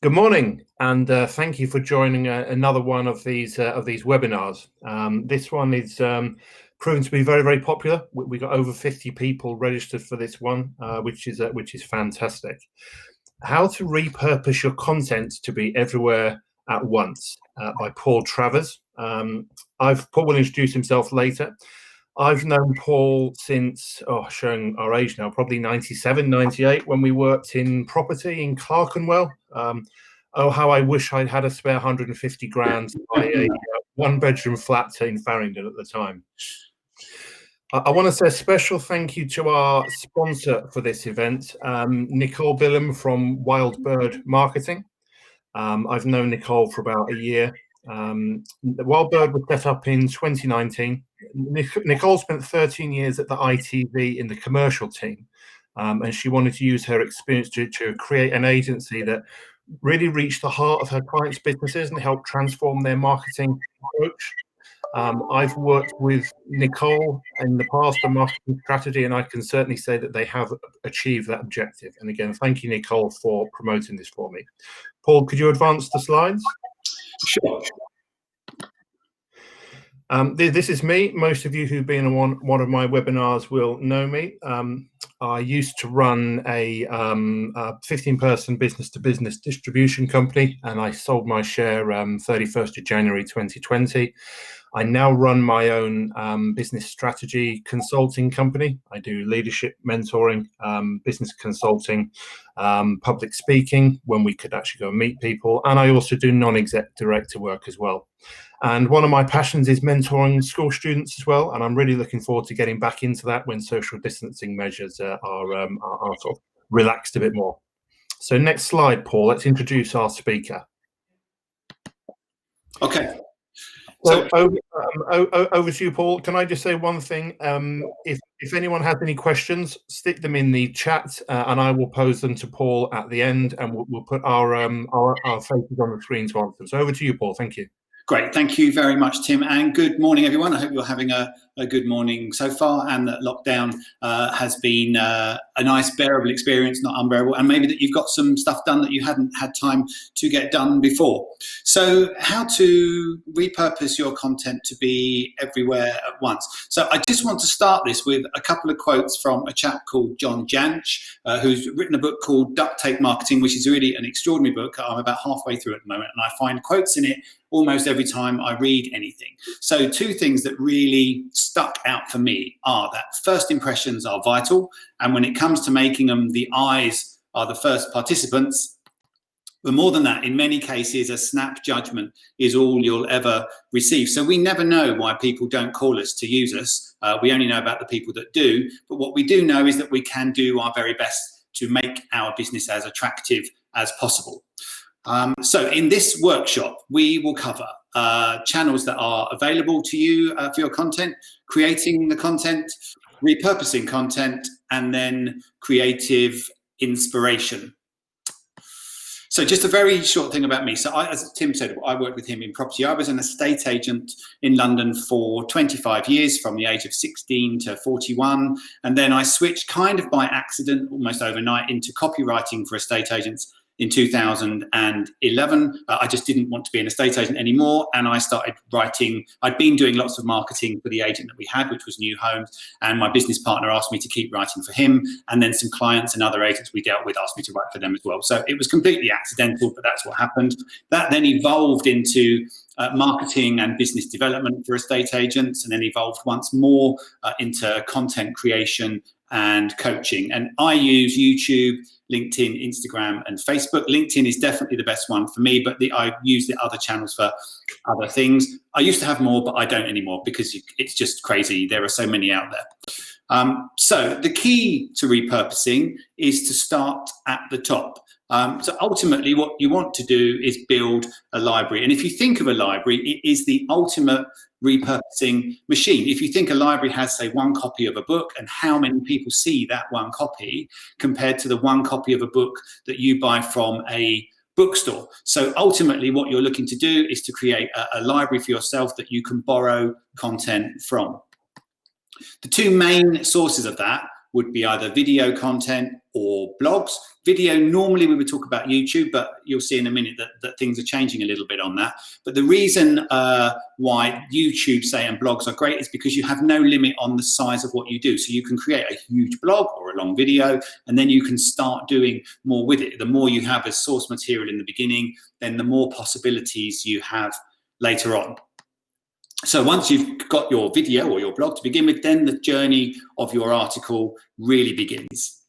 Good morning, and thank you for joining another one of these webinars. This one is proven to be very, very popular. We got over 50 people registered for this one, which is fantastic. How to repurpose your content to be everywhere at once, by Paul Travers. Paul will introduce himself later. I've known Paul since, showing our age now, probably 97, 98, when we worked in property in Clerkenwell. How I wish I'd had a spare 150 grand to buy a one-bedroom flat in Farringdon at the time. I want to say a special thank you to our sponsor for this event, Nicole Billum from Wild Bird Marketing. I've known Nicole for about a year. Wild Bird was set up in 2019. Nicole spent 13 years at the ITV in the commercial team, and she wanted to use her experience to create an agency that really reached the heart of her clients' businesses and help transform their marketing approach. I've worked with Nicole in the past on marketing strategy, and I can certainly say that they have achieved that objective. And again, thank you, Nicole, for promoting this for me. Paul, could you advance the slides? Sure. This is me. Most of you who've been on one of my webinars will know me. I used to run a 15-person business-to-business distribution company, and I sold my share 31st of January 2020. I now run my own business strategy consulting company. I do leadership mentoring, business consulting, public speaking when we could actually go and meet people, and I also do non-exec director work as well. And one of my passions is mentoring school students as well, and I'm really looking forward to getting back into that when social distancing measures are sort of relaxed a bit more. So next slide, Paul. Let's introduce our speaker. Okay. So over to you, Paul. Can I just say one thing? If anyone has any questions, stick them in the chat, and I will pose them to Paul at the end, and we'll put our faces on the screen to answer them. So over to you, Paul. Thank you. Great. Thank you very much, Tim, and good morning, everyone. I hope you're having a good morning so far, and that lockdown has been a nice, bearable experience, not unbearable, and maybe that you've got some stuff done that you hadn't had time to get done before. So how to repurpose your content to be everywhere at once. So I just want to start this with a couple of quotes from a chap called John Jansch, who's written a book called Duct Tape Marketing, which is really an extraordinary book. I'm about halfway through at the moment, and I find quotes in it almost every time I read anything. So two things that really stuck out for me are that first impressions are vital, and when it comes to making them, the eyes are the first participants. But more than that, in many cases, a snap judgment is all you'll ever receive. So we never know why people don't call us to use us. We only know about the people that do. But what we do know is that we can do our very best to make our business as attractive as possible. So in this workshop, we will cover channels that are available to you for your content, creating the content, repurposing content, and then creative inspiration. So just a very short thing about me. So as Tim said, I worked with him in property. I was an estate agent in London for 25 years, from the age of 16 to 41. And then I switched kind of by accident, almost overnight, into copywriting for estate agents in 2011. I just didn't want to be an estate agent anymore, and I started writing. I'd been doing lots of marketing for the agent that we had, which was New Homes, and my business partner asked me to keep writing for him, and then some clients and other agents we dealt with asked me to write for them as well. So it was completely accidental, but that's what happened. That then evolved into marketing and business development for estate agents, and then evolved once more into content creation and coaching. And I use YouTube, LinkedIn, Instagram, and Facebook. LinkedIn is definitely the best one for me, but I use the other channels for other things. I used to have more, but I don't anymore because it's just crazy. There are so many out there. So the key to repurposing is to start at the top. So ultimately what you want to do is build a library. And if you think of a library, it is the ultimate repurposing machine. If you think a library has, say, one copy of a book, and how many people see that one copy compared to the one copy of a book that you buy from a bookstore. So ultimately what you're looking to do is to create a library for yourself that you can borrow content from. The two main sources of that would be either video content or blogs. Video, normally we would talk about YouTube, but you'll see in a minute that things are changing a little bit on that. But the reason why YouTube, say, and blogs are great is because you have no limit on the size of what you do. So you can create a huge blog or a long video, and then you can start doing more with it. The more you have as source material in the beginning, then the more possibilities you have later on. So once you've got your video or your blog to begin with, then the journey of your article really begins.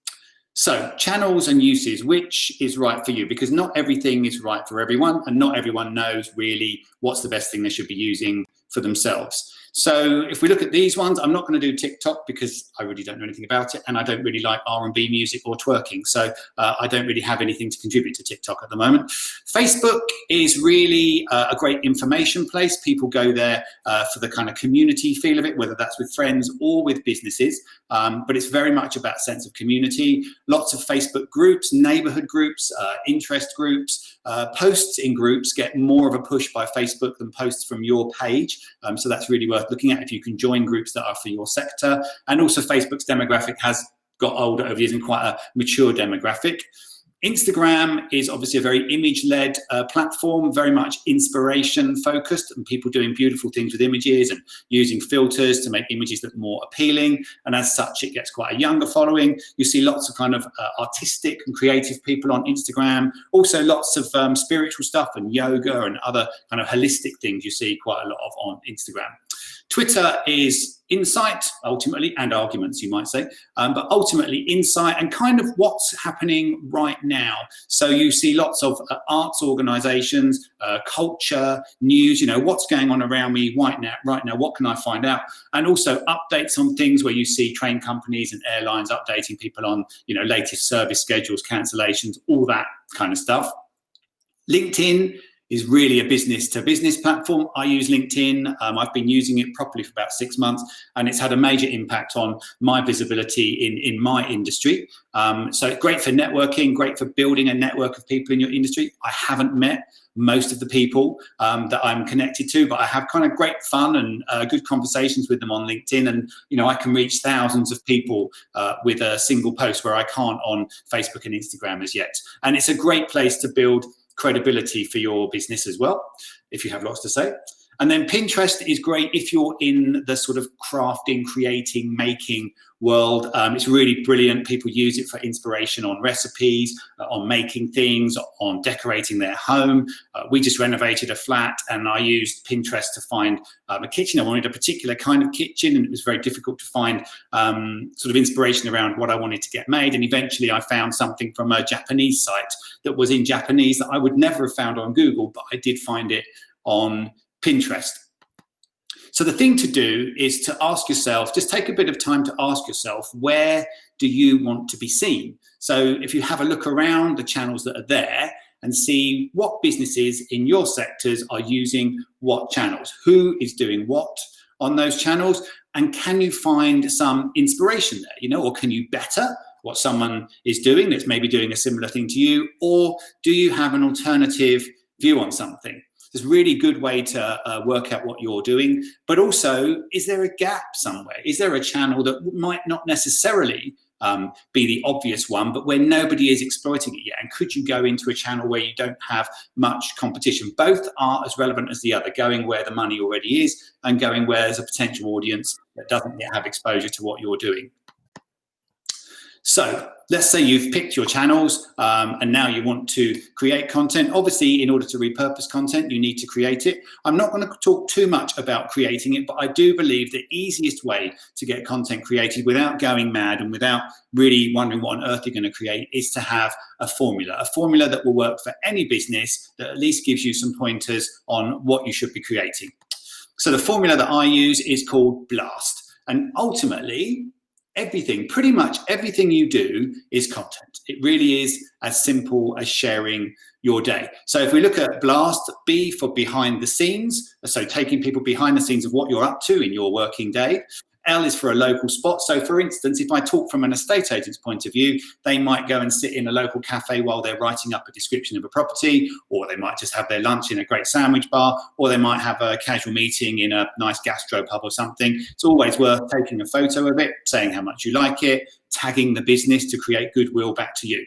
So channels and uses, which is right for you? Because not everything is right for everyone, and not everyone knows really what's the best thing they should be using for themselves. So if we look at these ones, I'm not going to do TikTok because I really don't know anything about it, and I don't really like R&B music or twerking. So I don't really have anything to contribute to TikTok at the moment. Facebook is really a great information place. People go there for the kind of community feel of it, whether that's with friends or with businesses. But it's very much about sense of community. Lots of Facebook groups, neighborhood groups, interest groups, posts in groups get more of a push by Facebook than posts from your page. So that's really worth looking at if you can join groups that are for your sector. And also Facebook's demographic has got older over years and quite a mature demographic. Instagram is obviously a very image-led platform, very much inspiration-focused, and people doing beautiful things with images and using filters to make images look more appealing. And as such, it gets quite a younger following. You see lots of kind of artistic and creative people on Instagram. Also lots of spiritual stuff and yoga and other kind of holistic things you see quite a lot of on Instagram. Twitter is insight, ultimately, and arguments, you might say, but ultimately insight and kind of what's happening right now. So you see lots of arts organizations, culture, news, you know, what's going on around me right now, what can I find out? And also updates on things where you see train companies and airlines updating people on, you know, latest service schedules, cancellations, all that kind of stuff. LinkedIn is really a business-to-business platform. I use LinkedIn. I've been using it properly for about 6 months, and it's had a major impact on my visibility in my industry. So great for networking, great for building a network of people in your industry. I haven't met most of the people that I'm connected to, but I have kind of great fun and good conversations with them on LinkedIn. And, you know, I can reach thousands of people with a single post where I can't on Facebook and Instagram as yet. And it's a great place to build credibility for your business as well, if you have lots to say. And then Pinterest is great if you're in the sort of crafting, creating, making world. It's really brilliant. People use it for inspiration on recipes, on making things, on decorating their home. We just renovated a flat and I used Pinterest to find a kitchen. I wanted a particular kind of kitchen and it was very difficult to find sort of inspiration around what I wanted to get made. And eventually I found something from a Japanese site that was in Japanese that I would never have found on Google, but I did find it on Pinterest. So the thing to do is to ask yourself, just take a bit of time to ask yourself, where do you want to be seen? So if you have a look around the channels that are there and see what businesses in your sectors are using what channels, who is doing what on those channels, and can you find some inspiration there, you know, or can you better what someone is doing that's maybe doing a similar thing to you, or do you have an alternative view on something? It's a really good way to work out what you're doing, but also, is there a gap somewhere? Is there a channel that might not necessarily be the obvious one, but where nobody is exploiting it yet? And could you go into a channel where you don't have much competition? Both are as relevant as the other, going where the money already is and going where there's a potential audience that doesn't yet have exposure to what you're doing. So let's say you've picked your channels and now you want to create content. Obviously, in order to repurpose content, you need to create it. I'm not going to talk too much about creating it, but I do believe the easiest way to get content created without going mad and without really wondering what on earth you're going to create is to have a formula that will work for any business that at least gives you some pointers on what you should be creating. So the formula that I use is called BLAST. And ultimately, pretty much everything you do is content. It really is as simple as sharing your day. So if we look at BLAST, B for behind the scenes, so taking people behind the scenes of what you're up to in your working day. L is for a local spot. So for instance, if I talk from an estate agent's point of view, they might go and sit in a local cafe while they're writing up a description of a property, or they might just have their lunch in a great sandwich bar, or they might have a casual meeting in a nice gastropub or something. It's always worth taking a photo of it, saying how much you like it, tagging the business to create goodwill back to you.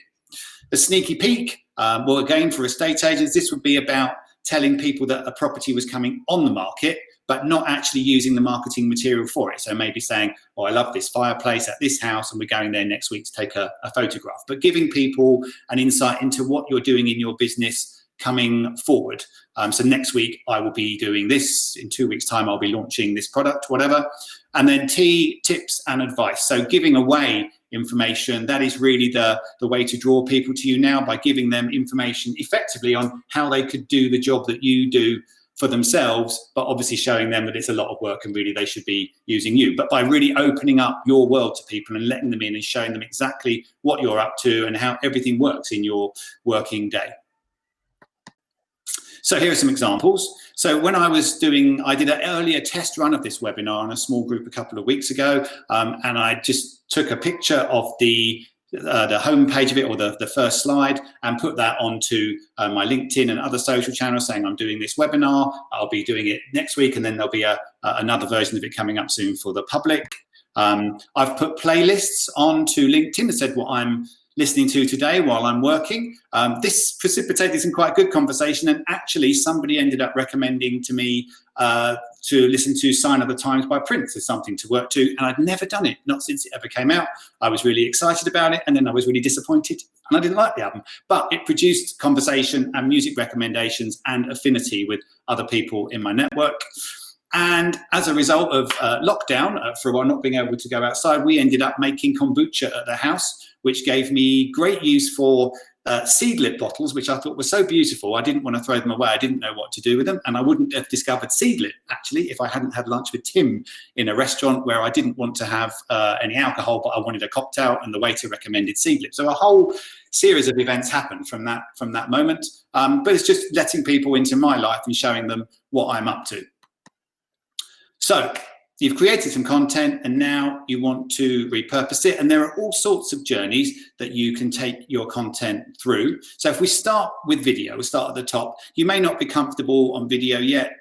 The sneaky peek, well, again, for estate agents, this would be about telling people that a property was coming on the market, but not actually using the marketing material for it. So maybe saying, oh, I love this fireplace at this house and we're going there next week to take a photograph. But giving people an insight into what you're doing in your business coming forward. So next week I will be doing this. In 2 weeks' time, I'll be launching this product, whatever. And then T, tips and advice. So giving away information, that is really the way to draw people to you now, by giving them information effectively on how they could do the job that you do for themselves, but obviously showing them that it's a lot of work and really they should be using you. But by really opening up your world to people and letting them in and showing them exactly what you're up to and how everything works in your working day. So here are some examples. So when I did an earlier test run of this webinar in a small group a couple of weeks ago, and I just took a picture of the home page of it, or the first slide, and put that onto my LinkedIn and other social channels saying I'm doing this webinar, I'll be doing it next week, and then there'll be another version of it coming up soon for the public. I've put playlists onto LinkedIn and said what I'm listening to today while I'm working. This precipitated some quite good conversation, and actually somebody ended up recommending to me to listen to Sign of the Times by Prince as something to work to, and I'd never done it, not since it ever came out. I was really excited about it, and then I was really disappointed, and I didn't like the album. But it produced conversation and music recommendations and affinity with other people in my network. And as a result of lockdown, for a while not being able to go outside, we ended up making kombucha at the house, which gave me great use for seedlip bottles, which I thought were so beautiful. I didn't want to throw them away. I didn't know what to do with them. And I wouldn't have discovered seedlip, actually, if I hadn't had lunch with Tim in a restaurant where I didn't want to have any alcohol, but I wanted a cocktail, and the waiter recommended seedlip. So a whole series of events happened from that moment. But it's just letting people into my life and showing them what I'm up to. So you've created some content and now you want to repurpose it, and there are all sorts of journeys that you can take your content through. So if we start with video, we'll start at the top. You may not be comfortable on video yet.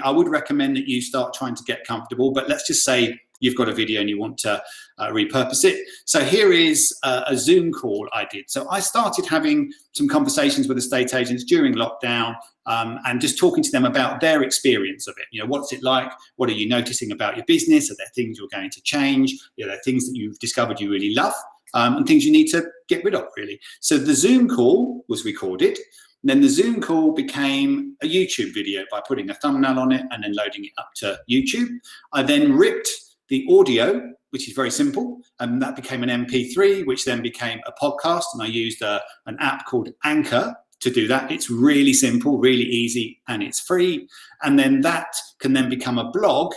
I would recommend that you start trying to get comfortable, but let's just say you've got a video and you want to repurpose it. So here is a Zoom call I did. So I started having some conversations with estate agents during lockdown, and just talking to them about their experience of it. You know, what's it like? What are you noticing about your business? Are there things you're going to change? Are there things that you've discovered you really love, and things you need to get rid of, really? So the Zoom call was recorded. Then the Zoom call became a YouTube video by putting a thumbnail on it and then loading it up to YouTube. I then ripped the audio, which is very simple, and that became an MP3, which then became a podcast. And I used an app called Anchor to do that. It's really simple, really easy, and it's free. And then that can then become a blog.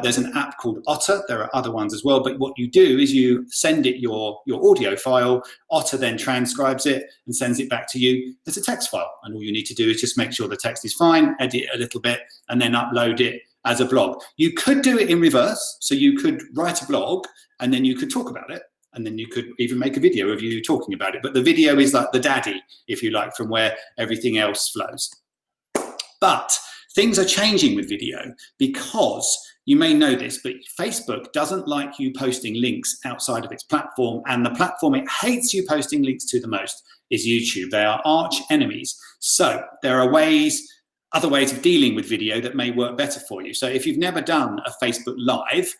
There's an app called Otter. There are other ones as well, but what you do is you send it your audio file. Otter then transcribes it and sends it back to you as a text file. And all you need to do is just make sure the text is fine, edit it a little bit, and then upload it as a blog. You could do it in reverse. So you could write a blog and then you could talk about it. And then you could even make a video of you talking about it. But the video is like the daddy, if you like, from where everything else flows. But things are changing with video, because you may know this, but Facebook doesn't like you posting links outside of its platform. And the platform it hates you posting links to the most is YouTube. They are arch enemies. So there are other ways of dealing with video that may work better for you. So if you've never done a Facebook Live,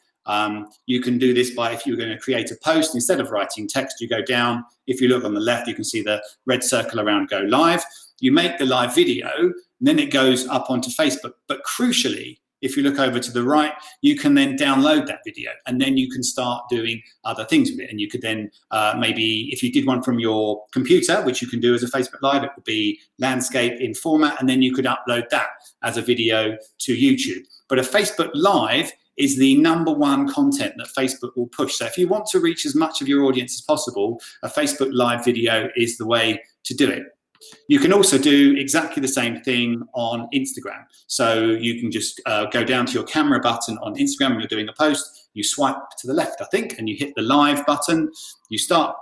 you can do this by, if you're going to create a post, instead of writing text, you go down. If you look on the left, you can see the red circle around Go Live. You make the live video, and then it goes up onto Facebook. But crucially, if you look over to the right, you can then download that video, and then you can start doing other things with it. And you could then maybe, if you did one from your computer, which you can do as a Facebook Live, it would be landscape in format, and then you could upload that as a video to YouTube. But a Facebook Live is the #1 content that Facebook will push. So if you want to reach as much of your audience as possible, a Facebook Live video is the way to do it. You can also do exactly the same thing on Instagram. So you can just go down to your camera button on Instagram when you're doing a post, you swipe to the left, I think, and you hit the live button. You start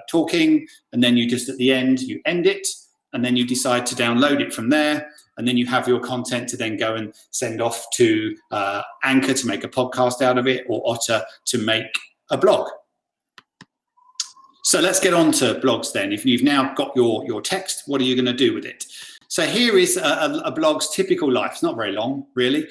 talking, and then you just at the end, you end it, and then you decide to download it from there. And then you have your content to then go and send off to Anchor to make a podcast out of it, or Otter to make a blog. So let's get on to blogs then. If you've now got your text, what are you going to do with it? So here is a blog's typical life. It's not very long, really.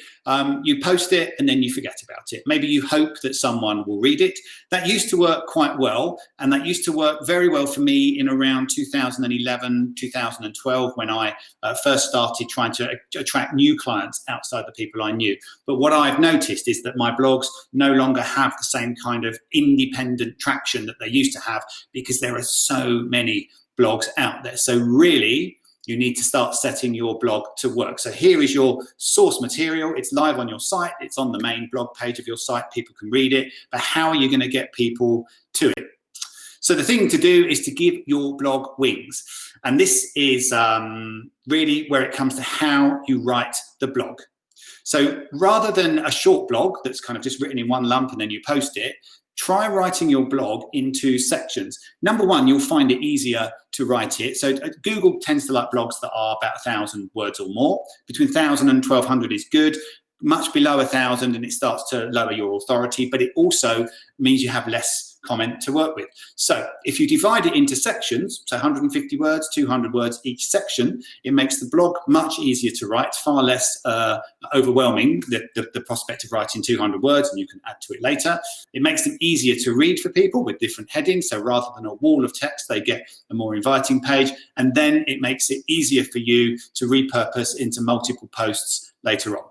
You post it and then you forget about it. Maybe you hope that someone will read it. That used to work quite well, and that used to work very well for me in around 2011, 2012, when I first started trying to attract new clients outside the people I knew. But what I've noticed is that my blogs no longer have the same kind of independent traction that they used to have, because there are so many blogs out there. So really, you need to start setting your blog to work. So here is your source material. It's live on your site. It's on the main blog page of your site. People can read it. But how are you going to get people to it? So the thing to do is to give your blog wings. And this is really where it comes to how you write the blog. So rather than a short blog that's kind of just written in one lump and then you post it, try writing your blog into sections. Number one, you'll find it easier to write it. So Google tends to like blogs that are about 1,000 words or more. Between 1,000 and 1,200 is good. Much below 1,000 and it starts to lower your authority, but it also means you have less comment to work with. So if you divide it into sections, so 150 words, 200 words each section, it makes the blog much easier to write, far less overwhelming, the prospect of writing 200 words, and you can add to it later. It makes them easier to read for people with different headings. So rather than a wall of text, they get a more inviting page. And then it makes it easier for you to repurpose into multiple posts later on.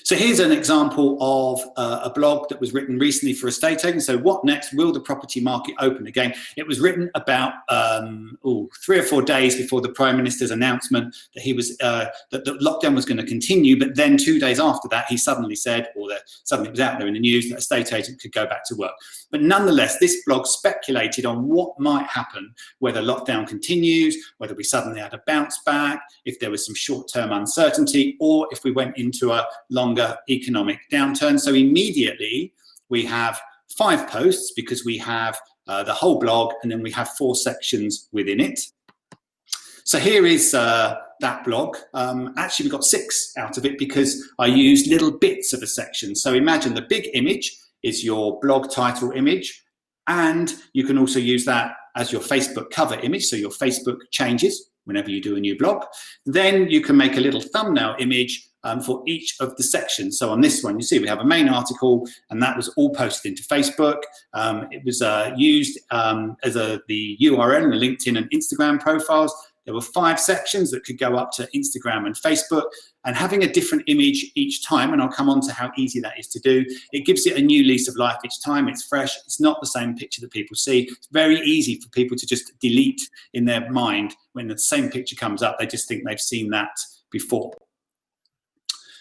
So here's an example of a blog that was written recently for estate agents. So what next? Will the property market open again? It was written about 3 or 4 days before the Prime Minister's announcement that he was that the lockdown was going to continue. But then 2 days after that, he suddenly said, or suddenly it was out there in the news, that estate agent could go back to work. But nonetheless, this blog speculated on what might happen, whether lockdown continues, whether we suddenly had a bounce back, if there was some short-term uncertainty, or if we went into a longer economic downturn. So immediately we have 5 posts, because we have the whole blog, and then we have 4 sections within it. So here is that blog. Actually, we got 6 out of it because I used little bits of a section. So imagine the big image is your blog title image, and you can also use that as your Facebook cover image, so your Facebook changes whenever you do a new blog. Then you can make a little thumbnail image for each of the sections. So on this one, you see we have a main article, and that was all posted into Facebook. It was used as the URL and the LinkedIn and Instagram profiles. There were 5 sections that could go up to Instagram and Facebook, and having a different image each time, and I'll come on to how easy that is to do, it gives it a new lease of life each time. It's fresh. It's not the same picture that people see. It's very easy for people to just delete in their mind when the same picture comes up. They just think they've seen that before.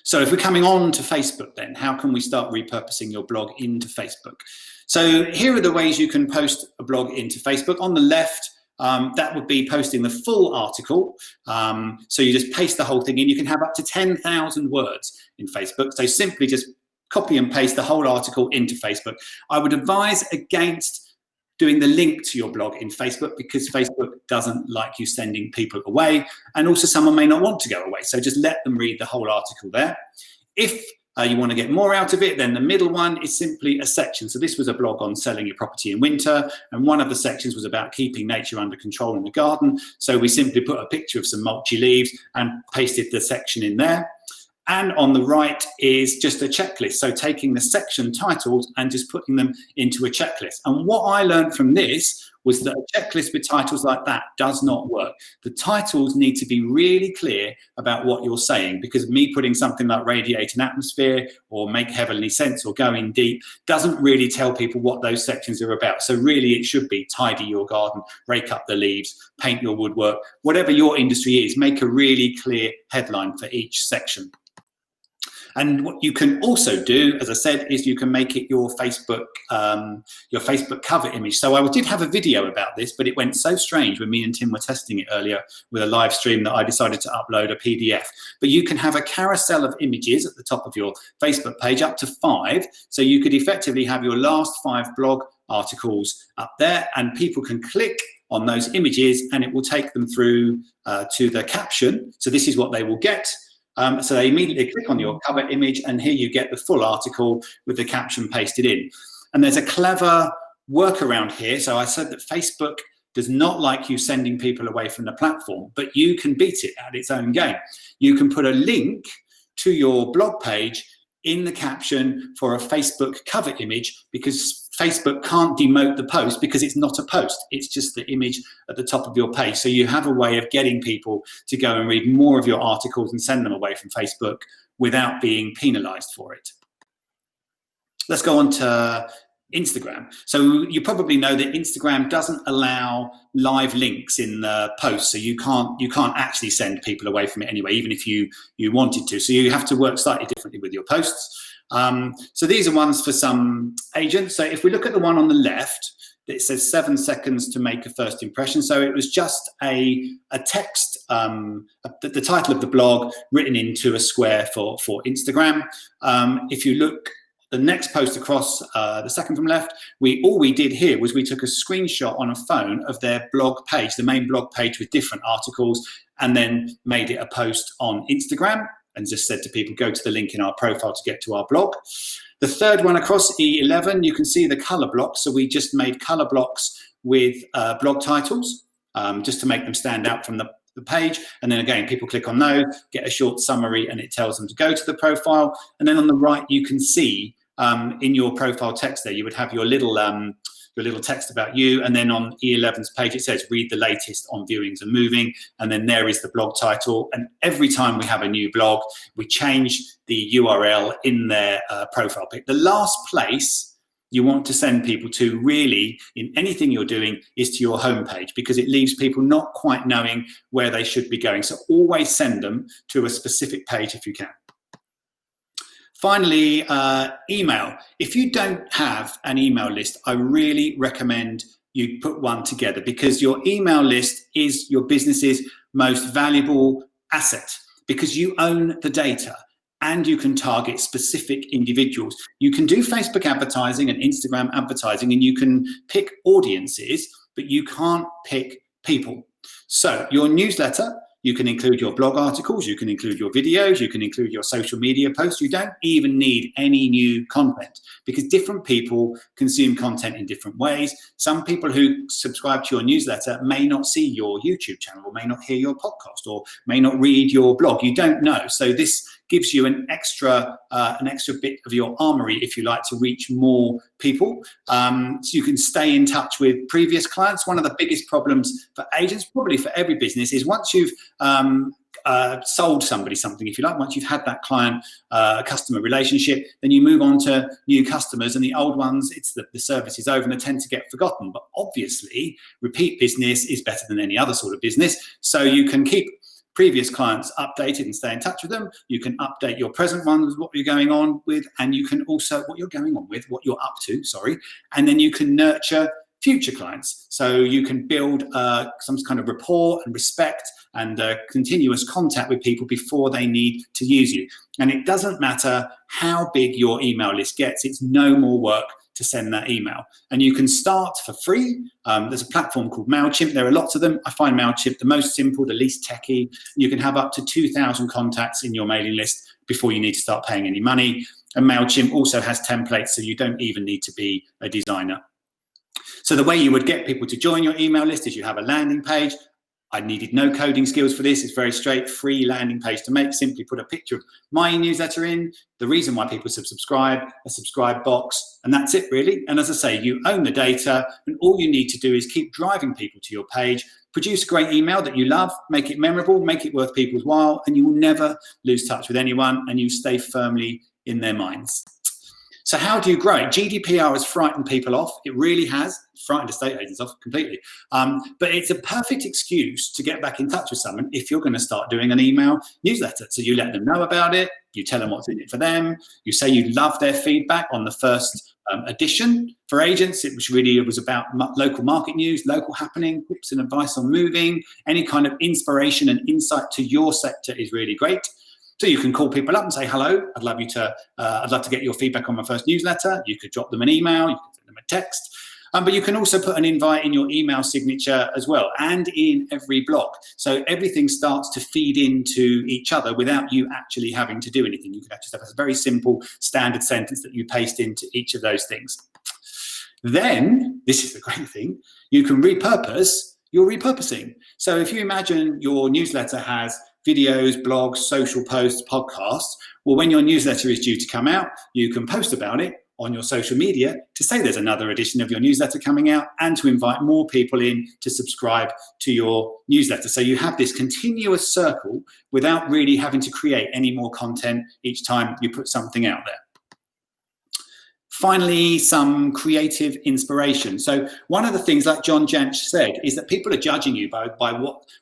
So if we're coming on to Facebook, then how can we start repurposing your blog into Facebook? So here are the ways you can post a blog into Facebook. On the left, that would be posting the full article. So you just paste the whole thing in. You can have up to 10,000 words in Facebook. So simply just copy and paste the whole article into Facebook. I would advise against doing the link to your blog in Facebook, because Facebook doesn't like you sending people away, and also someone may not want to go away. So just let them read the whole article there. If you want to get more out of it, then the middle one is simply a section. So this was a blog on selling your property in winter, and one of the sections was about keeping nature under control in the garden. So we simply put a picture of some mulchy leaves and pasted the section in there. And on the right is just a checklist. So taking the section titles and just putting them into a checklist. And what I learned from this was that a checklist with titles like that does not work. The titles need to be really clear about what you're saying, because me putting something like radiate an atmosphere or make heavenly sense or go in deep doesn't really tell people what those sections are about. So really it should be tidy your garden, rake up the leaves, paint your woodwork, whatever your industry is, make a really clear headline for each section. And what you can also do, as I said, is you can make it your Facebook cover image. So I did have a video about this, but it went so strange when me and Tim were testing it earlier with a live stream that I decided to upload a PDF. But you can have a carousel of images at the top of your Facebook page, up to 5. So you could effectively have your last 5 blog articles up there, and people can click on those images and it will take them through to the caption. So this is what they will get. So they immediately click on your cover image, and here you get the full article with the caption pasted in. And there's a clever workaround here. So I said that Facebook does not like you sending people away from the platform, but you can beat it at its own game. You can put a link to your blog page in the caption for a Facebook cover image, because Facebook can't demote the post because it's not a post. It's just the image at the top of your page. So you have a way of getting people to go and read more of your articles and send them away from Facebook without being penalized for it. Let's go on to Instagram. So you probably know that Instagram doesn't allow live links in the post, so you can't actually send people away from it anyway, even if you wanted to. So you have to work slightly differently with your posts. So these are ones for some agents. So if we look at the one on the left, it says 7 seconds to make a first impression. So it was just a text, the title of the blog written into a square for Instagram. If you look the next post across, the second from left, all we did here was we took a screenshot on a phone of their blog page, the main blog page with different articles, and then made it a post on Instagram and just said to people, go to the link in our profile to get to our blog. The third one across, E11, you can see the color blocks. So we just made color blocks with blog titles, just to make them stand out from the page. And then again, people click on those, get a short summary, and it tells them to go to the profile. And then on the right, you can see in your profile text there, you would have your little text about you, and then on E11's page it says read the latest on viewings and moving, and then there is the blog title. And every time we have a new blog, we change the URL in their profile pic. The last place you want to send people to, really, in anything you're doing, is to your homepage, because it leaves people not quite knowing where they should be going. So always send them to a specific page if you can. Finally, email. If you don't have an email list, I really recommend you put one together, because your email list is your business's most valuable asset, because you own the data and you can target specific individuals. You can do Facebook advertising and Instagram advertising, and you can pick audiences, but you can't pick people. So your newsletter, you can include your blog articles, you can include your videos, you can include your social media posts. You don't even need any new content, because different people consume content in different ways. Some people who subscribe to your newsletter may not see your YouTube channel, or may not hear your podcast, or may not read your blog. You don't know. So this gives you an extra bit of your armory, if you like, to reach more people. So you can stay in touch with previous clients. One of the biggest problems for agents, probably for every business, is once you've sold somebody something, if you like, once you've had that client customer relationship, then you move on to new customers, and the old ones, the service is over and they tend to get forgotten. But obviously, repeat business is better than any other sort of business. So you can keep previous clients updated and stay in touch with them. You can update your present ones with what you're going on with, and you can also what you're up to, and then you can nurture future clients. So you can build some kind of rapport and respect and continuous contact with people before they need to use you. And it doesn't matter how big your email list gets, it's no more work to send that email. And you can start for free. There's a platform called MailChimp. There are lots of them. I find MailChimp the most simple, the least techy. You can have up to 2,000 contacts in your mailing list before you need to start paying any money. And MailChimp also has templates, so you don't even need to be a designer. So the way you would get people to join your email list is you have a landing page. I needed no coding skills for this. It's very straight, free landing page to make. Simply put a picture of my newsletter in, the reason why people subscribe, a subscribe box, and that's it really. And as I say, you own the data, and all you need to do is keep driving people to your page, produce a great email that you love, make it memorable, make it worth people's while, and you will never lose touch with anyone, and you stay firmly in their minds. So how do you grow it? GDPR has frightened people off. It really has frightened estate agents off completely. But it's a perfect excuse to get back in touch with someone if you're going to start doing an email newsletter. So you let them know about it. You tell them what's in it for them. You say you love their feedback on the first edition. For agents, it was about local market news, local happening, tips and advice on moving. Any kind of inspiration and insight to your sector is really great. So you can call people up and say, hello, I'd love to get your feedback on my first newsletter. You could drop them an email, you could send them a text. But you can also put an invite in your email signature as well, and in every blog. So everything starts to feed into each other without you actually having to do anything. You can just have a very simple standard sentence that you paste into each of those things. Then, this is the great thing, you can repurpose your repurposing. So if you imagine your newsletter has videos, blogs, social posts, podcasts, well, when your newsletter is due to come out, you can post about it on your social media to say there's another edition of your newsletter coming out, and to invite more people in to subscribe to your newsletter. So you have this continuous circle without really having to create any more content each time you put something out there. Finally, some creative inspiration. So one of the things, like John Jansch said, is that people are judging you by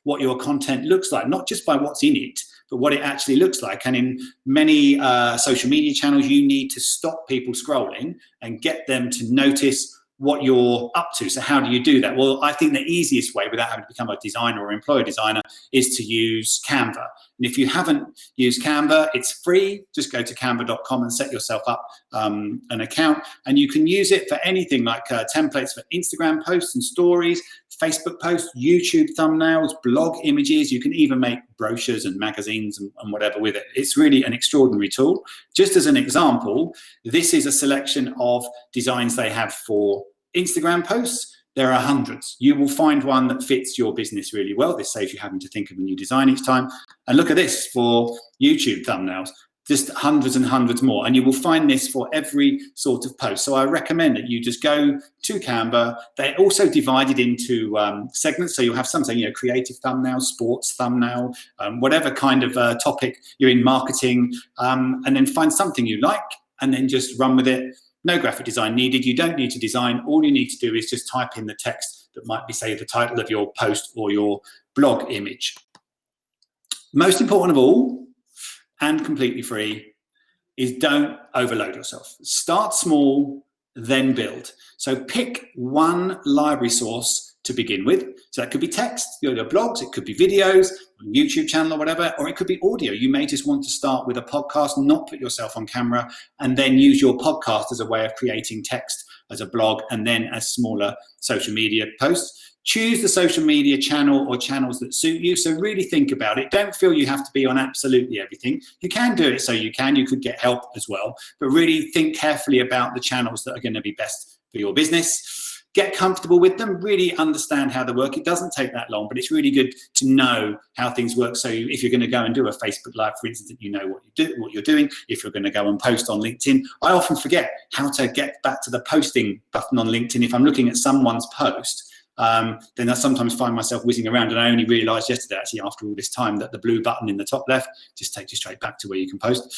what your content looks like, not just by what's in it, but what it actually looks like. And in many social media channels, you need to stop people scrolling and get them to notice what you're up to. So how do you do that? Well, I think the easiest way, without having to become a designer or employ a designer, is to use Canva. And if you haven't used Canva, it's free. Just go to canva.com and set yourself up an account. And you can use it for anything like templates for Instagram posts and stories, Facebook posts, YouTube thumbnails, blog images. You can even make brochures and magazines and whatever with it. It's really an extraordinary tool. Just as an example, this is a selection of designs they have for Instagram posts. There are hundreds. You will find one that fits your business really well. This saves you having to think of a new design each time. And look at this for YouTube thumbnails. Just hundreds and hundreds more. And you will find this for every sort of post. So I recommend that you just go to Canva. They're also divided into segments. So you'll have some saying, creative thumbnail, sports thumbnail, whatever kind of topic you're in, marketing, and then find something you like and then just run with it. No graphic design needed. You don't need to design. All you need to do is just type in the text that might be, say, the title of your post or your blog image. Most important of all, and completely free, is don't overload yourself. Start small, then build. So pick one library source to begin with. So that could be text, your blogs, it could be videos, YouTube channel or whatever, or it could be audio. You may just want to start with a podcast, not put yourself on camera, and then use your podcast as a way of creating text as a blog and then as smaller social media posts. Choose the social media channel or channels that suit you. So really think about it. Don't feel you have to be on absolutely everything. You can do it so you could get help as well, but really think carefully about the channels that are going to be best for your business. Get comfortable with them, really understand how they work. It doesn't take that long, but it's really good to know how things work. So if you're going to go and do a Facebook Live, for instance, that you know what you're doing. If you're going to go and post on LinkedIn, I often forget how to get back to the posting button on LinkedIn. If I'm looking at someone's post, then I sometimes find myself whizzing around, and I only realised yesterday, actually, after all this time, that the blue button in the top left just takes you straight back to where you can post.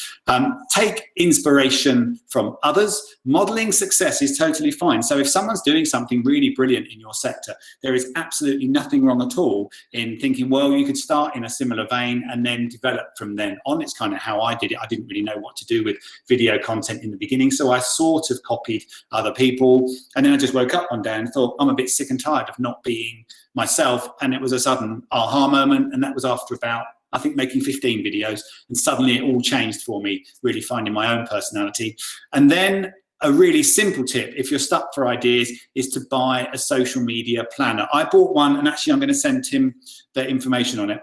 Take inspiration from others. Modelling success is totally fine. So if someone's doing something really brilliant in your sector, there is absolutely nothing wrong at all in thinking, well, you could start in a similar vein and then develop from then on. It's kind of how I did it. I didn't really know what to do with video content in the beginning, so I sort of copied other people, and then I just woke up one day and thought, I'm a bit sick and tired of not being myself. And it was a sudden aha moment, and that was after about, I think, making 15 videos, and suddenly it all changed for me, really finding my own personality. And then a really simple tip, if you're stuck for ideas, is to buy a social media planner. I bought one, and actually I'm going to send Tim the information on it.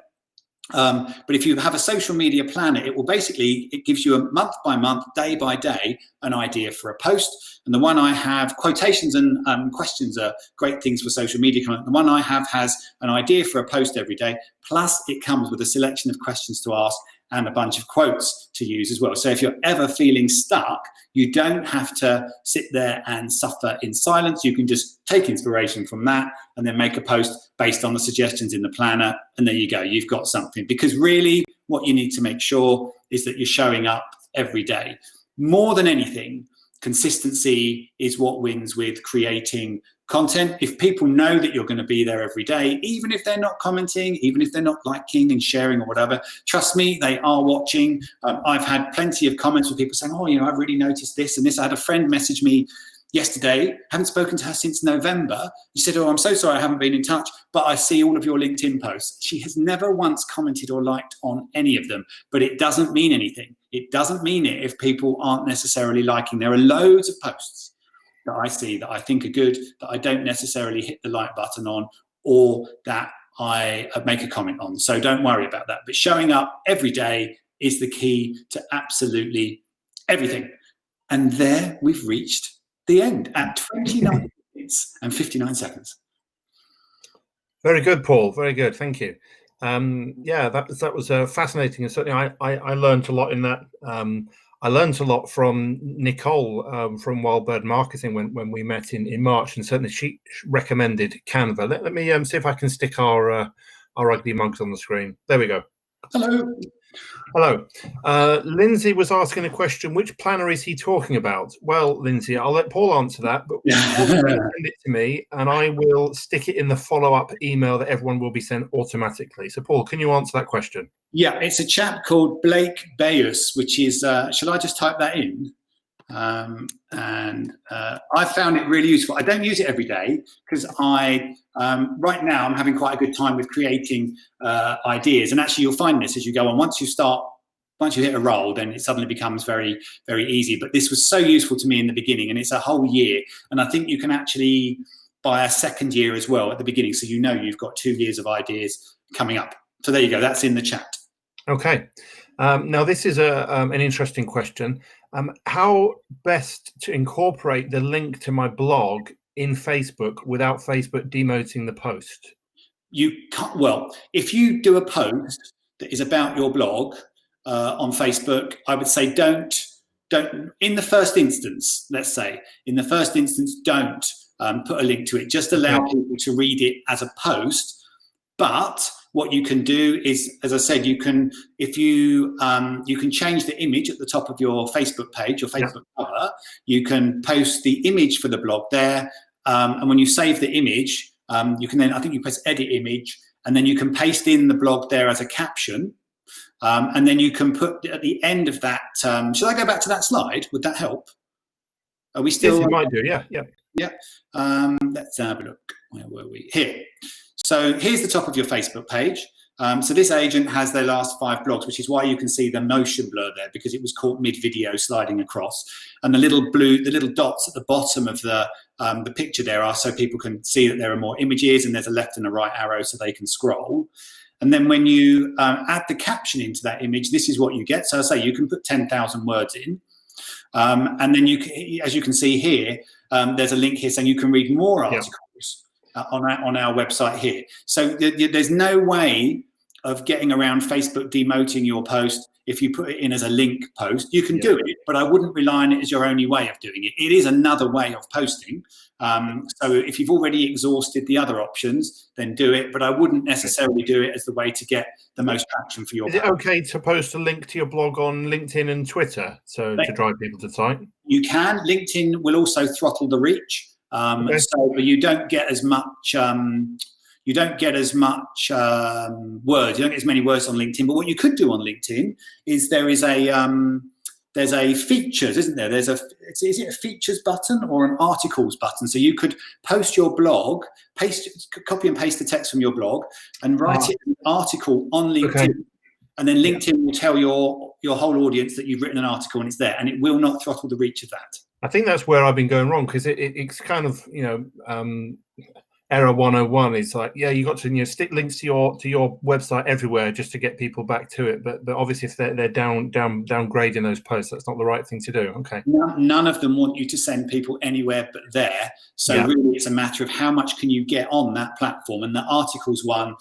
But if you have a social media planner, it gives you a month by month, day by day, an idea for a post. And the one I have, quotations and questions are great things for social media. The one I have has an idea for a post every day, plus it comes with a selection of questions to ask and a bunch of quotes to use as well. So if you're ever feeling stuck, you don't have to sit there and suffer in silence. You can just take inspiration from that and then make a post based on the suggestions in the planner. And there you go, you've got something. Because really what you need to make sure is that you're showing up every day. More than anything, consistency is what wins with creating content. If people know that you're going to be there every day, even if they're not commenting, even if they're not liking and sharing or whatever, trust me, they are watching. I've had plenty of comments with people saying, oh, I've really noticed this and this. I had a friend message me yesterday, haven't spoken to her since November. She said, oh, I'm so sorry I haven't been in touch, but I see all of your LinkedIn posts. She has never once commented or liked on any of them, but it doesn't mean anything. It doesn't mean it if people aren't necessarily liking. There are loads of posts that I see that I think are good, that I don't necessarily hit the like button on, or that I make a comment on. So don't worry about that. But showing up every day is the key to absolutely everything. And there we've reached the end at 29 minutes and 59 seconds. Very good, Paul. Very good. Thank you. Yeah, that was fascinating, and certainly I learned a lot in that. I learned a lot from Nicole from Wild Bird Marketing when we met in March, and certainly she recommended Canva. Let me see if I can stick our ugly mugs on the screen. There we go. Hello. Hello. Lindsay was asking a question, which planner is he talking about? Well, Lindsay, I'll let Paul answer that, but send it to me and I will stick it in the follow-up email that everyone will be sent automatically. So, Paul, can you answer that question? Yeah, it's a chap called Blake Bayus, which is, shall I just type that in? I found it really useful. I don't use it every day because right now I'm having quite a good time with creating ideas, and actually you'll find this as you go on. Once you hit a roll, then it suddenly becomes very, very easy. But this was so useful to me in the beginning, and it's a whole year, and I think you can actually buy a second year as well at the beginning, so you've got 2 years of ideas coming up. So there you go, that's in the chat. Okay. Now this is an interesting question. How best to incorporate the link to my blog in Facebook without Facebook demoting the post? You can't. Well, if you do a post that is about your blog on Facebook, I would say don't in the first instance. Let's say in the first instance, don't put a link to it. Just allow people to read it as a post. But what you can do is, as I said, you can change the image at the top of your Facebook page, your Facebook cover. You can post the image for the blog there, and when you save the image, you can then, I think you press edit image, and then you can paste in the blog there as a caption, and then you can put at the end of that. Should I go back to that slide? Would that help? Are we still? Yes, you might do. Yeah. Let's have a look. Where were we? Here. So here's the top of your Facebook page. So this agent has their last 5 blogs, which is why you can see the motion blur there, because it was caught mid-video sliding across. And the little dots at the bottom of the picture there are so people can see that there are more images, and there's a left and a right arrow so they can scroll. And then when you add the caption into that image, this is what you get. So I say you can put 10,000 words in. And then as you can see here, there's a link here saying you can read more articles. On our website here. So there's no way of getting around Facebook demoting your post if you put it in as a link post. You can do it, but I wouldn't rely on it as your only way of doing it. It is another way of posting. So if you've already exhausted the other options, then do it, but I wouldn't necessarily do it as the way to get the most traction for your Is it okay to post a link to your blog on LinkedIn and Twitter to drive people to the site? You can. LinkedIn will also throttle the reach. So you don't get as much words. You don't get as many words on LinkedIn. But what you could do on LinkedIn is there's a features, isn't there? Is it a features button or an articles button? So you could post your blog, copy and paste the text from your blog, and write it in an article on LinkedIn. Okay. And then LinkedIn will tell your whole audience that you've written an article and it's there, and it will not throttle the reach of that. I think that's where I've been going wrong, because it's kind of, error 101 is like, you got to stick links to your website everywhere just to get people back to it, but obviously if they're downgrading those posts, that's not the right thing to do. Okay. None of them want you to send people anywhere but there. So really it's a matter of how much can you get on that platform. And the articles one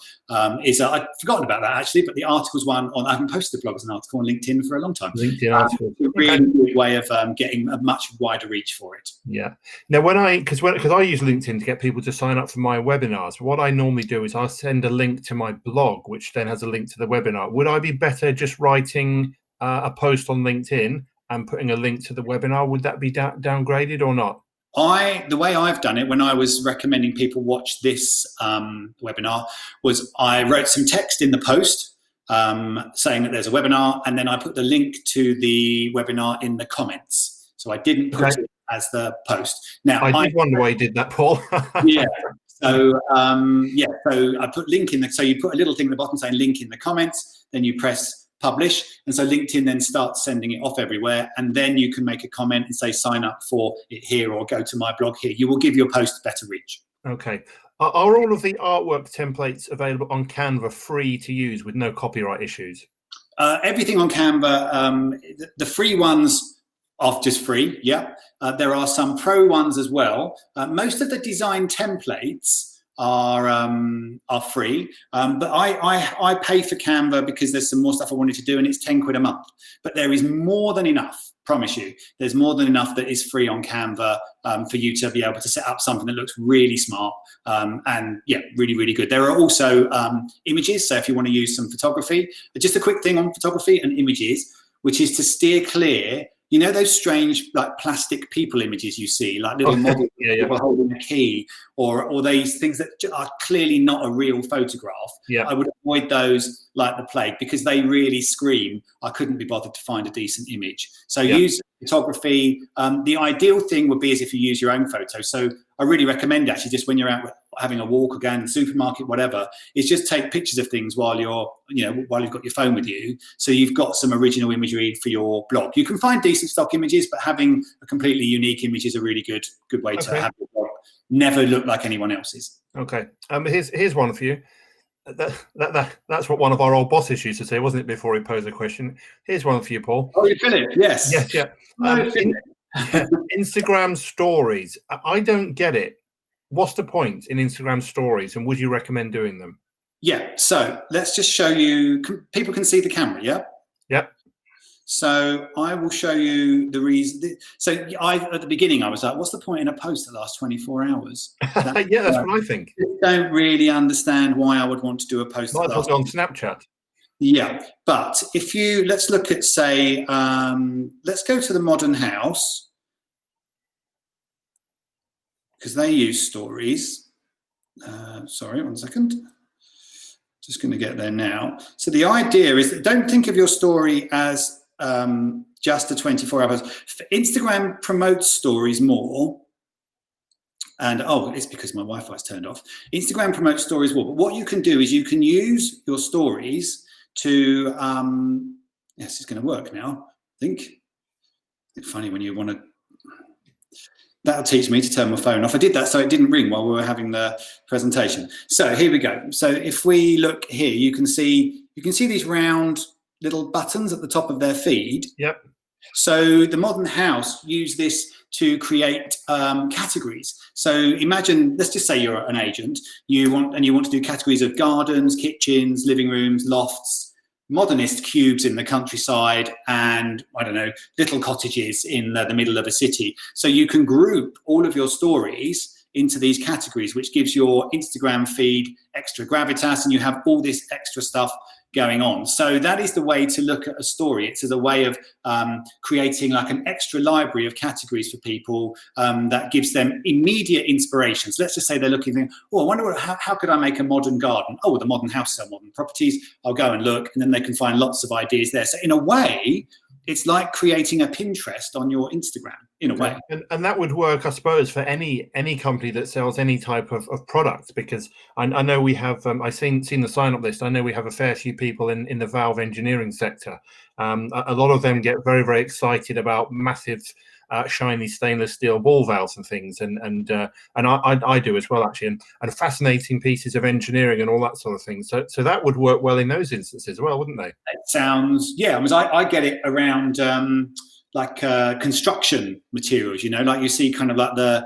is I'd forgotten about that actually, but the articles one I haven't posted a blog as an article on LinkedIn for a long time. LinkedIn articles. A really good way of getting a much wider reach for it. Yeah. Now because I use LinkedIn to get people to sign up for my webinars, what I normally do is I'll send a link to my blog, which then has a link to the webinar. Would I be better just writing a post on LinkedIn and putting a link to the webinar? Would that be downgraded or not? The way I've done it when I was recommending people watch this webinar was I wrote some text in the post saying that there's a webinar, and then I put the link to the webinar in the comments. So I didn't put it as the post. Now I did wonder why you did that, Paul. Yeah. So so I put link in the, so you put a little thing at the bottom saying link in the comments, then you press publish, and so LinkedIn then starts sending it off everywhere, and then you can make a comment and say sign up for it here or go to my blog here. You will give your post better reach. Okay. Are all of the artwork templates available on Canva free to use with no copyright issues? Everything on Canva, the free ones are just free, yeah. There are some pro ones as well. Most of the design templates are free, but I pay for Canva because there's some more stuff I wanted to do, and it's 10 quid a month. But there is more than enough, promise you. There's more than enough that is free on Canva for you to be able to set up something that looks really smart and yeah, really, really good. There are also images, so if you want to use some photography, just a quick thing on photography and images, which is to steer clear. You know those strange like plastic people images you see, like little models people holding a key, or these things that are clearly not a real photograph. Yeah. I would avoid those like the plague because they really scream, I couldn't be bothered to find a decent image. So use photography. The ideal thing would be as if you use your own photo. So I really recommend actually just when you're out having a walk or going to the supermarket, whatever, is just take pictures of things while you're, while you've got your phone with you. So you've got some original imagery for your blog. You can find decent stock images, but having a completely unique image is a really good way to have your blog never look like anyone else's. Okay. Here's one for you. That's what one of our old bosses used to say, wasn't it, before he posed a question? Here's one for you, Paul. Oh, you Philip? Yes. Yes, yeah. Instagram stories. I don't get it. What's the point in Instagram stories, and would you recommend doing them? Yeah, so let's just show you. People can see the camera, yeah? Yep. So I will show you the reason. So at the beginning, I was like, what's the point in a post that lasts 24 hours? That's what I think. I don't really understand why I would want to do a post Might as well go on Snapchat. Yeah, but if you, let's look at, say, let's go to the Modern House, because they use stories. Sorry, 1 second. Just going to get there now. So the idea is that don't think of your story as just a 24 hours. Instagram promotes stories more. And it's because my Wi-Fi's turned off. Instagram promotes stories more. But what you can do is you can use your stories to, yes, it's going to work now, I think. It's funny when you want to, that'll teach me to turn my phone off. I did that so it didn't ring while we were having the presentation. So here we go. So if we look here, you can see these round little buttons at the top of their feed. Yep. So the Modern House use this to create categories. So imagine, let's just say you're an agent, you want to do categories of gardens, kitchens, living rooms, lofts, modernist cubes in the countryside, and I don't know, little cottages in the middle of a city. So you can group all of your stories into these categories, which gives your Instagram feed extra gravitas, and you have all this extra stuff going on. So that is the way to look at a story. It's as a way of creating like an extra library of categories for people that gives them immediate inspiration. So let's just say they're looking, I wonder how could I make a modern garden? Oh, the Modern House sell modern properties. I'll go and look, and then they can find lots of ideas there. So in a way, it's like creating a Pinterest on your Instagram, in a way. And that would work, I suppose, for any company that sells any type of product, because I know we have, I've seen the sign-up list, I know we have a fair few people in the valve engineering sector. A lot of them get very, very excited about massive, shiny stainless steel ball valves and things, and I do as well, actually, and fascinating pieces of engineering and all that sort of thing. So that would work well in those instances as well, wouldn't they? It sounds, yeah. I get it around construction materials, like you see kind of like the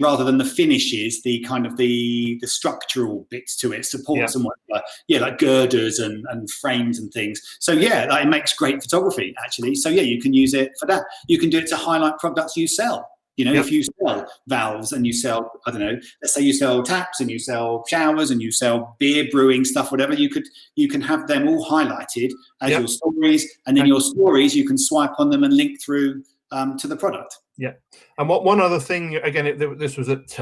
rather than the finishes, the kind of the structural bits to it, supports and whatever. Yeah, like girders and frames and things. So yeah, it makes great photography actually. So yeah, you can use it for that. You can do it to highlight products you sell. If you sell valves and you sell, I don't know, let's say you sell taps and you sell showers and you sell beer brewing stuff, whatever, you can have them all highlighted as your stories, and then your stories, you can swipe on them and link through to the product. Yeah. And one other thing, again, this was that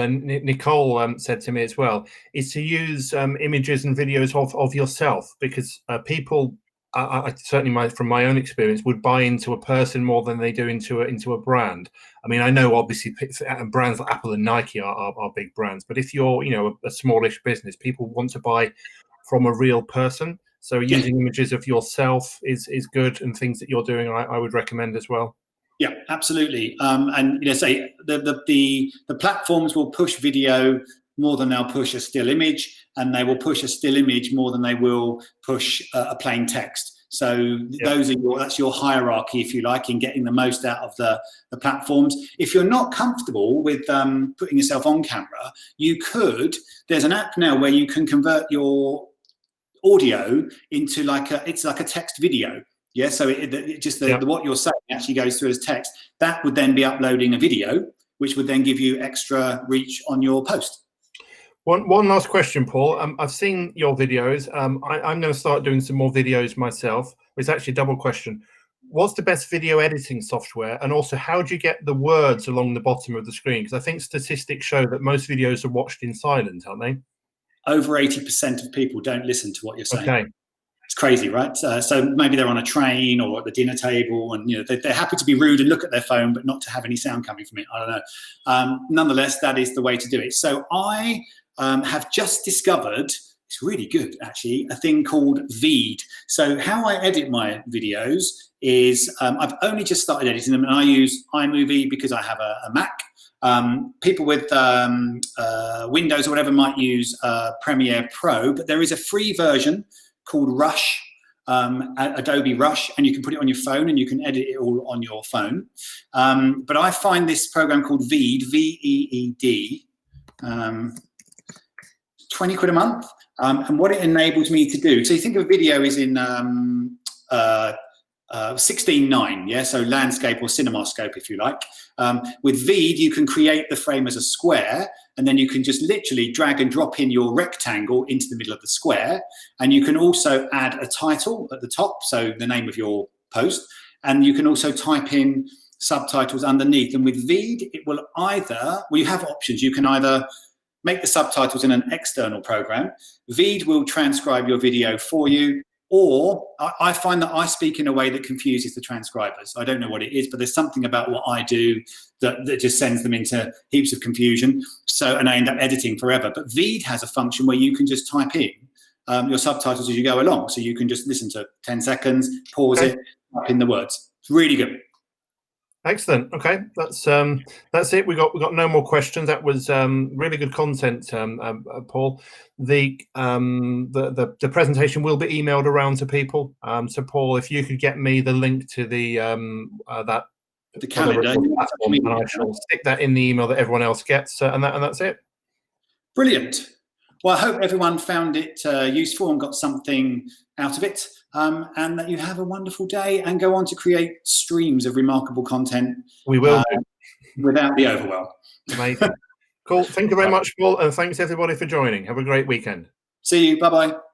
Nicole said to me as well, is to use images and videos of yourself, because people, I certainly from my own experience, would buy into a person more than they do into a brand. I mean, I know obviously brands like Apple and Nike are big brands, but if you're, you know, a smallish business, people want to buy from a real person. So using images of yourself is good, and things that you're doing, I would recommend as well. Yeah, absolutely. And you know, say the platforms will push video more than they'll push a still image, and they will push a still image more than they will push a plain text. So those are that's your hierarchy, if you like, in getting the most out of the platforms. If you're not comfortable with putting yourself on camera, there's an app now where you can convert your audio into it's like a text video. Yeah, so what you're saying actually goes through as text. That would then be uploading a video, which would then give you extra reach on your post. One last question, Paul. I've seen your videos. I'm going to start doing some more videos myself. It's actually a double question. What's the best video editing software? And also, how do you get the words along the bottom of the screen? Because I think statistics show that most videos are watched in silent, aren't they? Over 80% of people don't listen to what you're saying. Okay. It's crazy, right? So maybe they're on a train or at the dinner table, and you know they're happy to be rude and look at their phone, but not to have any sound coming from it. I don't know. Nonetheless, that is the way to do it. So I have just discovered, it's really good actually, a thing called Veed. So how I edit my videos is I've only just started editing them, and I use iMovie because I have a Mac. People with Windows or whatever might use Premiere Pro, but there is a free version called Rush, Adobe Rush, and you can put it on your phone and you can edit it all on your phone. But I find this program called Veed, V-E-E-D, 20 quid a month. And what it enables me to do, so you think of a video is in 16:9, yeah, so landscape or cinemascope, if you like. With Veed, you can create the frame as a square, and then you can just literally drag and drop in your rectangle into the middle of the square. And you can also add a title at the top, so the name of your post, and you can also type in subtitles underneath. And with Veed, it will you have options. You can either make the subtitles in an external program. Veed will transcribe your video for you. Or I find that I speak in a way that confuses the transcribers. I don't know what it is, but there's something about what I do that just sends them into heaps of confusion. And I end up editing forever. But Veed has a function where you can just type in your subtitles as you go along. So you can just listen to 10 seconds, pause it, type in the words. It's really good. Excellent. Okay, that's it. We got no more questions. That was really good content, Paul. The presentation will be emailed around to people. So Paul, if you could get me the link to the calendar, platform, and I shall stick that in the email that everyone else gets, and that's it. Brilliant. Well, I hope everyone found it useful and got something out of it, and that you have a wonderful day and go on to create streams of remarkable content. We will without the overwhelm. Amazing. Cool. Thank you very much, Paul, and thanks everybody for joining. Have a great weekend. See you. Bye-bye.